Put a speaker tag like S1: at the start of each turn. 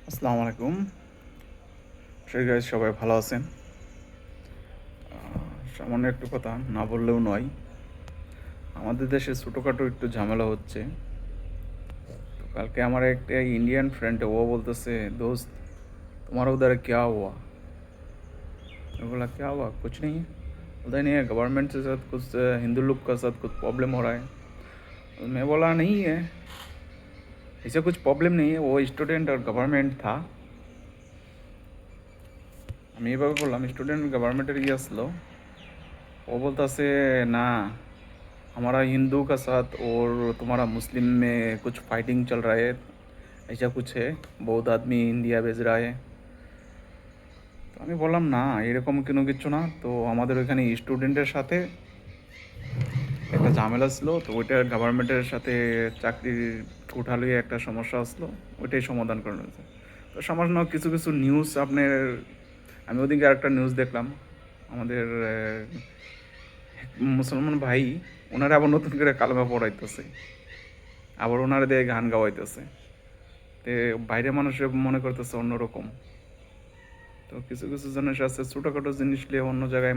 S1: আসসালামু আলাইকুম। গাইস সবাই ভালো আছেন? সামান্য একটু কথা না বললেও নয়। আমাদের দেশে ছোটোখাটো একটু ঝামেলা হচ্ছে। তো কালকে আমার একটা इंडियन फ्रेंड है, वो बोलते दोस्त तुम्हारा उधर क्या हुआ? मैं बोला क्या हुआ? कुछ नहीं है। बोलता नहीं है, गवर्नमेंट के साथ कुछ हिंदू लोग का साथ कुछ प्रॉब्लम हो रहा है। तो मैं बोला नहीं है, ऐसा कुछ प्रॉब्लम नहीं है, वो स्टूडेंट और गवर्नमेंट था। আমি এভাবে বললাম স্টুডেন্ট গভর্নমেন্টের ইয়ে আসলো। वो बोलता से ना, हमारा हिंदू का साथ और तुम्हारा मुस्लिम में कुछ फाइटिंग चल रहा है, ऐसा कुछ है, बहुत आदमी इंडिया भेज रहा है। তো আমি বললাম না, এরকম কোনো কিছু না। তো আমাদের ওইখানে স্টুডেন্টের সাথে একটা ঝামেলা ছিল, তো ওইটা গভর্নমেন্টের সাথে চাকরির কোঠা লিয়ে একটা সমস্যা আসলো, ওইটাই সমাধান করানো হয়েছে। তো সামান্য কিছু কিছু নিউজ আপনার, আমি ওদিকে আরেকটা নিউজ দেখলাম। আমাদের মুসলমান ভাই, ওনারা আবার নতুন করে কালেমা পড়াইতেছে, আবার ওনারা দিয়ে গান গাওয়াইতেছে। তে বাইরে মানুষের মনে করতেছে অন্যরকম। তো কিছু কিছু জিনিস আছে, ছোটোখাটো জিনিস নিয়ে অন্য জায়গায়